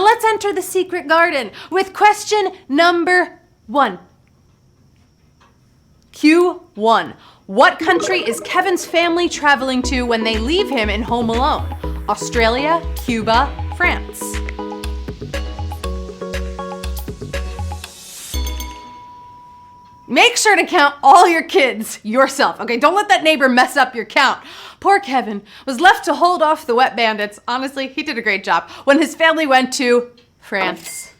let's enter the secret garden with question number 1. Q1. What country is Kevin's family traveling to when they leave him in Home Alone? Australia, Cuba, France. Make sure to count all your kids yourself, okay? Don't let that neighbor mess up your count. Poor Kevin was left to hold off the wet bandits. Honestly, he did a great job when his family went to France.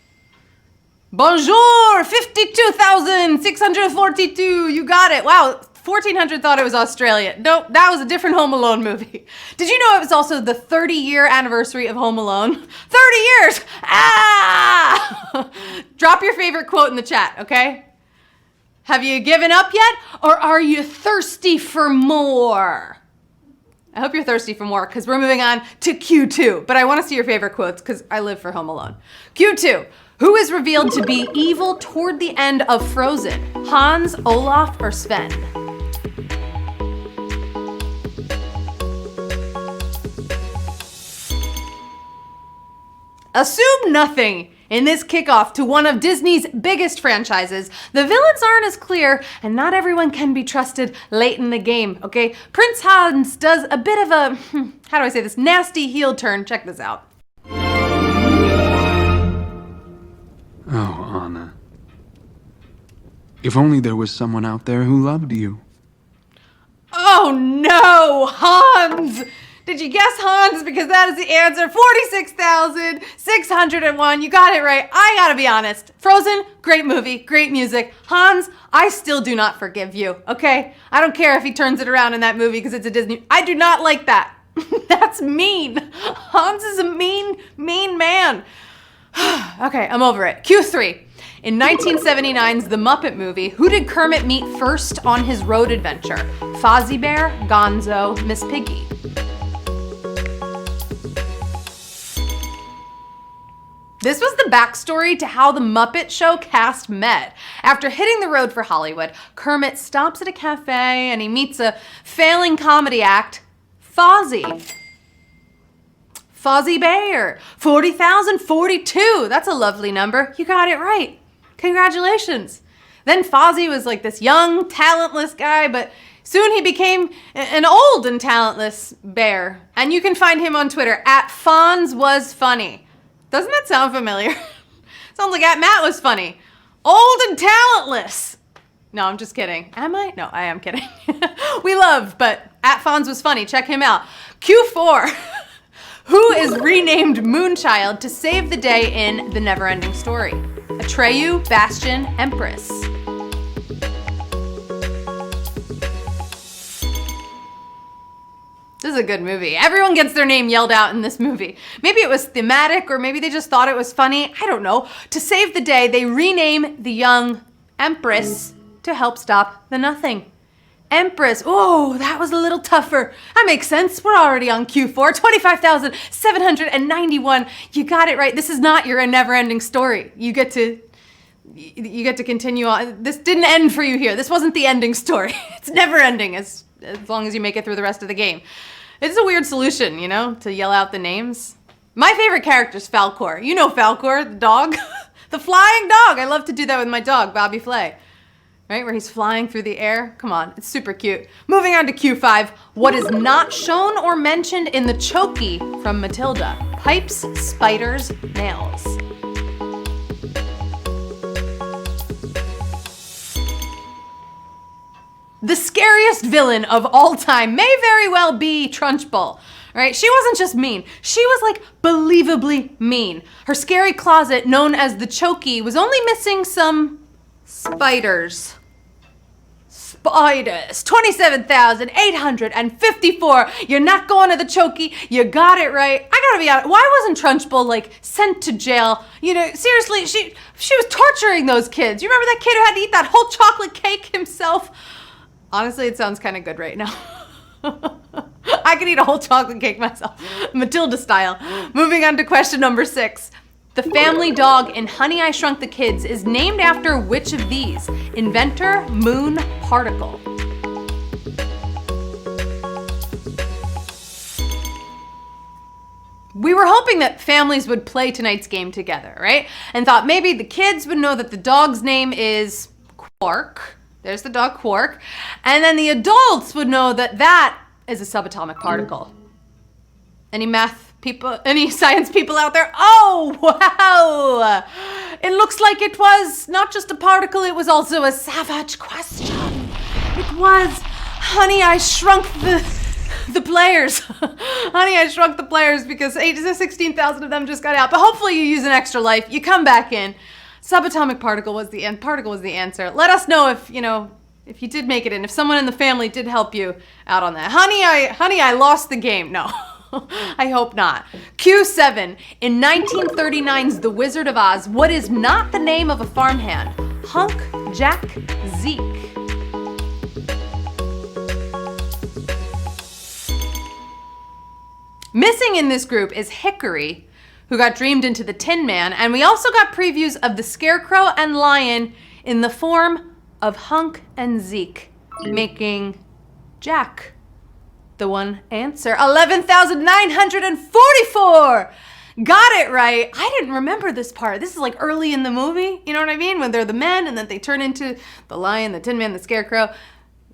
Bonjour, 52,642. You got it. Wow, 1,400 thought it was Australia. Nope, that was a different Home Alone movie. Did you know it was also the 30-year anniversary of Home Alone? 30 years! Ah! Drop your favorite quote in the chat, okay? Have you given up yet? Or are you thirsty for more? I hope you're thirsty for more because we're moving on to Q2. But I want to see your favorite quotes because I live for Home Alone. Q2. Who is revealed to be evil toward the end of Frozen? Hans, Olaf, or Sven? Assume nothing. In this kickoff to one of Disney's biggest franchises, the villains aren't as clear and not everyone can be trusted late in the game, okay? Prince Hans does a bit of a, how do I say this, nasty heel turn. Check this out. Oh, Anna. If only there was someone out there who loved you. Oh no, Hans! Did you guess Hans? Because that is the answer. 46,601. You got it right. I gotta be honest. Frozen, great movie, great music. Hans, I still do not forgive you, okay? I don't care if he turns it around in that movie because it's a Disney. I do not like that. That's mean. Hans is a mean man. Okay, I'm over it. Q3. In 1979's The Muppet Movie, who did Kermit meet first on his road adventure? Fozzie Bear, Gonzo, Miss Piggy. This was the backstory to how the Muppet Show cast met. After hitting the road for Hollywood, Kermit stops at a cafe and he meets a failing comedy act, Fozzie. Fozzie Bear, 40,042. That's a lovely number. You got it right. Congratulations. Then Fozzie was like this young, talentless guy, but soon he became an old and talentless bear. And you can find him on Twitter at FonzWasFunny. Doesn't that sound familiar? Sounds like at Matt was funny. Old and talentless. No, I'm just kidding. Am I? No, I am kidding. We love, but at Fonz was funny. Check him out. Q4. Who is renamed Moonchild to save the day in The Neverending Story? Atreyu, Bastion, Empress. This is a good movie. Everyone gets their name yelled out in this movie. Maybe it was thematic or maybe they just thought it was funny. I don't know. To save the day, they rename the young Empress to help stop the Nothing. Empress. Oh, that was a little tougher. That makes sense. We're already on Q4. 25,791. You got it right. This is not your never-ending story. You get to continue on. This didn't end for you here. This wasn't the ending story. It's never ending as long as you make it through the rest of the game. It's a weird solution, you know, to yell out the names. My favorite character is Falcor. You know Falcor, the dog. The flying dog. I love to do that with my dog, Bobby Flay. Right, where he's flying through the air. Come on, it's super cute. Moving on to Q5. What is not shown or mentioned in the Chokey from Matilda? Pipes, spiders, nails. The scariest villain of all time may very well be Trunchbull, right? She wasn't just mean. She was like believably mean. Her scary closet, known as the Chokey, was only missing some spiders. Spiders. 27,854. You're not going to the Chokey. You got it right. I gotta be honest. Why wasn't Trunchbull like sent to jail? You know, seriously, she was torturing those kids. You remember that kid who had to eat that whole chocolate cake himself? Honestly, it sounds kind of good right now. I could eat a whole chocolate cake myself, Matilda style. Moving on to question number 6. The family dog in Honey, I Shrunk the Kids is named after which of these? Inventor, Moon, Particle. we were hoping that families would play tonight's game together, right? And thought maybe the kids would know that the dog's name is Quark. There's the dog Quark. And then the adults would know that that is a subatomic particle. Any math people, any science people out there? Oh, wow! It looks like it was not just a particle, it was also a savage question. It was, Honey, I Shrunk the players. Honey, I Shrunk the players because 16,000 of them just got out. But hopefully you use an extra life. You come back in. Subatomic particle was the answer. Let us know if you did make it in. If someone in the family did help you out on that. Honey, I lost the game. No. I hope not. Q7. In 1939's The Wizard of Oz, what is not the name of a farmhand? Hunk, Jack, Zeke. Missing in this group is Hickory, who got dreamed into the Tin Man, and we also got previews of the Scarecrow and Lion in the form of Hunk and Zeke, making Jack the one answer. 11,944! Got it right. I didn't remember this part. This is like early in the movie, you know what I mean? When they're the men and then they turn into the Lion, the Tin Man, the Scarecrow.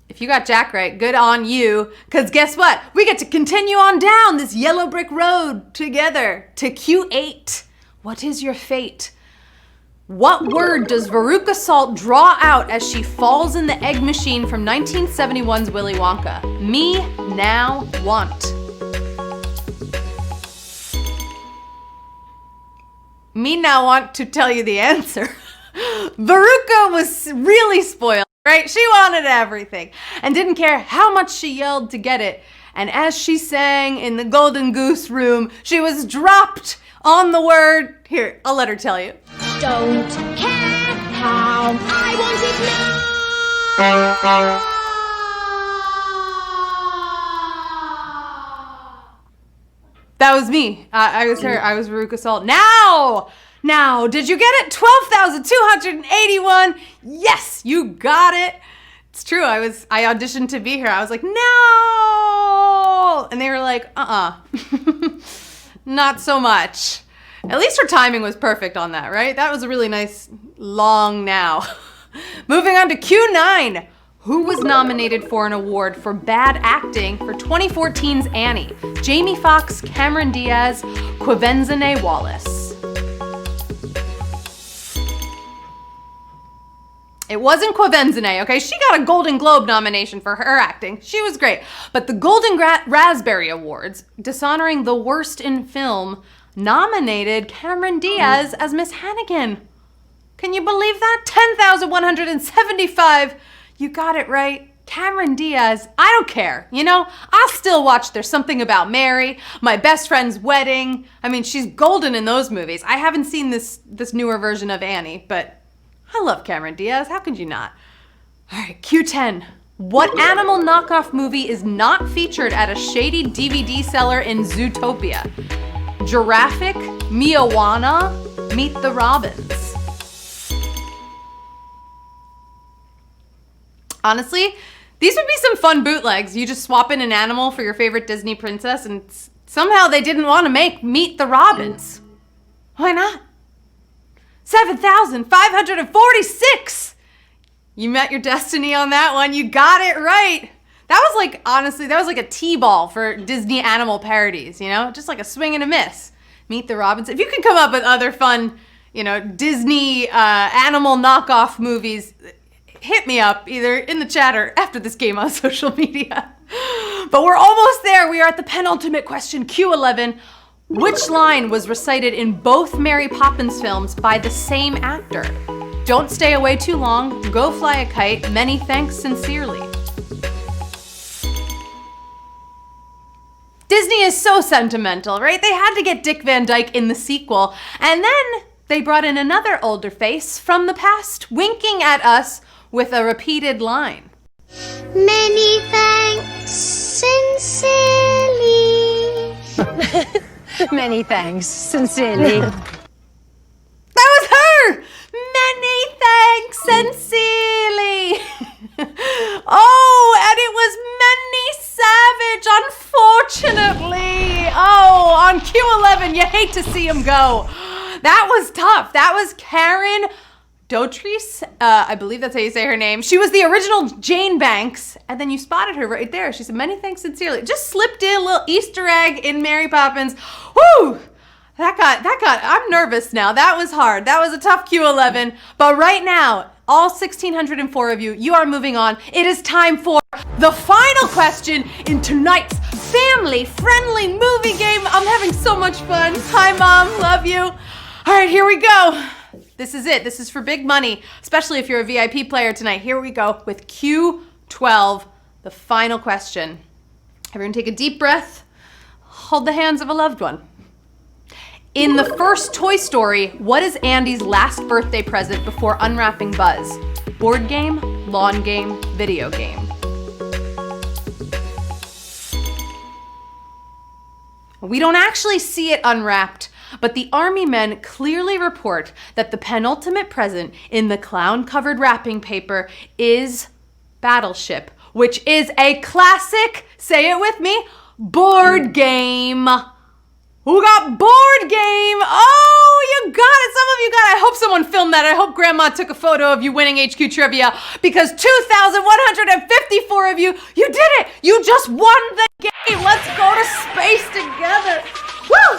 If you got Jack right, good on you. Because guess what? We get to continue on down this yellow brick road together to Q8. What is your fate? What word does Veruca Salt draw out as she falls in the egg machine from 1971's Willy Wonka? Me now want. Me now want to tell you the answer. Veruca was really spoiled, right? She wanted everything and didn't care how much she yelled to get it. And as she sang in the Golden Goose Room, she was dropped on the word. Here, I'll let her tell you. Don't care how I want it now. That was me. I was her. I was Veruca Salt. Now, did you get it? 12,281. Yes, you got it. It's true. I auditioned to be her. I was like, no, and they were like, not so much. At least her timing was perfect on that, right? That was a really nice long now. Moving on to Q9. Who was nominated for an award for bad acting for 2014's Annie? Jamie Foxx, Cameron Diaz, Quvenzhané Wallis. It wasn't Quvenzhané, okay? She got a Golden Globe nomination for her acting. She was great. But the Golden Raspberry Awards, dishonoring the worst in film, nominated Cameron Diaz as Miss Hannigan. Can you believe that? 10,175. You got it right. Cameron Diaz, I don't care, I'll still watch There's Something About Mary, My Best Friend's Wedding. I mean, she's golden in those movies. I haven't seen this newer version of Annie, but I love Cameron Diaz. How could you not? All right, Q10. What animal knockoff movie is not featured at a shady DVD seller in Zootopia? Giraffic, Moana, Meet the Robins. Honestly, these would be some fun bootlegs. You just swap in an animal for your favorite Disney princess, and somehow they didn't want to make Meet the Robins. Why not? 7,546! You met your destiny on that one. You got it right. That was like, honestly, that was like a T-ball for Disney animal parodies, Just like a swing and a miss. Meet the Robins. If you can come up with other fun, Disney animal knockoff movies, hit me up either in the chat or after this game on social media. But we're almost there. We are at the penultimate question, Q11. Which line was recited in both Mary Poppins films by the same actor? Don't stay away too long. Go fly a kite. Many thanks sincerely. Disney is so sentimental, right? They had to get Dick Van Dyke in the sequel. And then they brought in another older face from the past, winking at us with a repeated line. Many thanks sincerely. Many thanks, sincerely. That was her! Many thanks, sincerely. Oh, and it was Manny Savage, unfortunately. Oh, on Q11. You hate to see him go. That was tough. That was Karen Dotrice. I believe that's how you say her name. She was the original Jane Banks, and then you spotted her right there. She said, many thanks sincerely. Just slipped in a little Easter egg in Mary Poppins. Woo! I'm nervous now. That was hard. That was a tough Q11. But right now, all 1,604 of you, you are moving on. It is time for the final question in tonight's family-friendly movie game. I'm having so much fun. Hi, Mom. Love you. All right, here we go. This is it. This is for big money, especially if you're a VIP player tonight. Here we go with Q12, the final question. Everyone take a deep breath. Hold the hands of a loved one. In the first Toy Story, what is Andy's last birthday present before unwrapping Buzz? Board game, lawn game, video game. We don't actually see it unwrapped, but the army men clearly report that the penultimate present in the clown-covered wrapping paper is Battleship, which is a classic, say it with me, board game. Who got board game? Oh, you got it. Some of you got it. I hope someone filmed that. I hope Grandma took a photo of you winning HQ Trivia because 2,154 of you did it. You just won the game. Let's go to space together. Woo!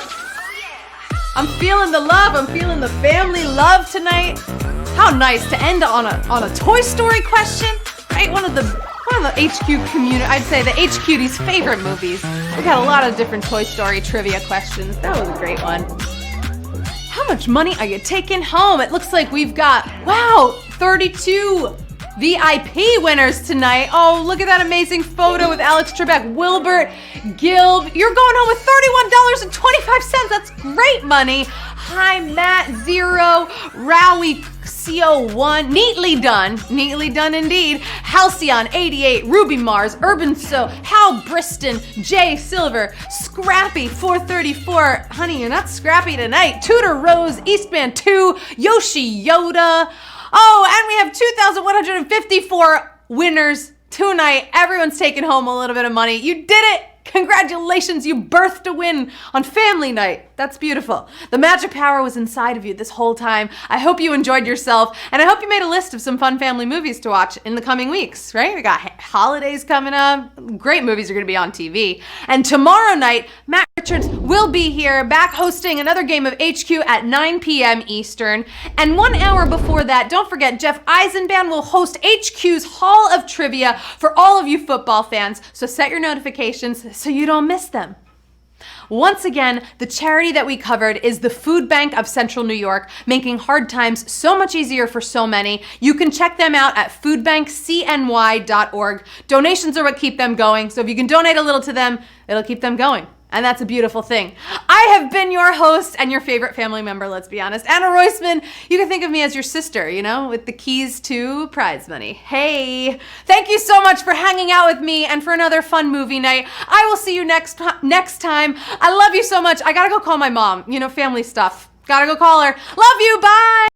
I'm feeling the love. I'm feeling the family love tonight. How nice to end on a Toy Story question, right? One of the HQ community, I'd say the HQD's favorite movies. We got a lot of different Toy Story trivia questions. That was a great one. How much money are you taking home? It looks like we've got, wow, 32 VIP winners tonight. Oh, look at that amazing photo with Alex Trebek, Wilbert, Gilb. You're going home with $31.25. That's great money. Hi, Matt, Zero, Rowie, CO1, neatly done indeed. Halcyon, 88, Ruby Mars, Urban So, Hal Briston, Jay Silver, Scrappy, 434. Honey, you're not scrappy tonight. Tudor Rose, Eastman 2, Yoshi Yoda. Oh, and we have 2,154 winners tonight. Everyone's taking home a little bit of money. You did it. Congratulations, you birthed a win on family night. That's beautiful. The magic power was inside of you this whole time. I hope you enjoyed yourself, and I hope you made a list of some fun family movies to watch in the coming weeks, right? We got holidays coming up. Great movies are going to be on TV. And tomorrow night, Matt Richards will be here back hosting another game of HQ at 9 p.m. Eastern. And 1 hour before that, don't forget, Jeff Eisenband will host HQ's Hall of Trivia for all of you football fans. So set your notifications so you don't miss them. Once again, the charity that we covered is the Food Bank of Central New York, making hard times so much easier for so many. You can check them out at foodbankcny.org. Donations are what keep them going, so if you can donate a little to them, it'll keep them going. And that's a beautiful thing. I have been your host and your favorite family member, let's be honest, Anna Roisman. You can think of me as your sister, you know, with the keys to prize money. Hey, thank you so much for hanging out with me and for another fun movie night. I will see you next time. I love you so much. I gotta go call my mom, you know, family stuff. Gotta go call her. Love you, bye.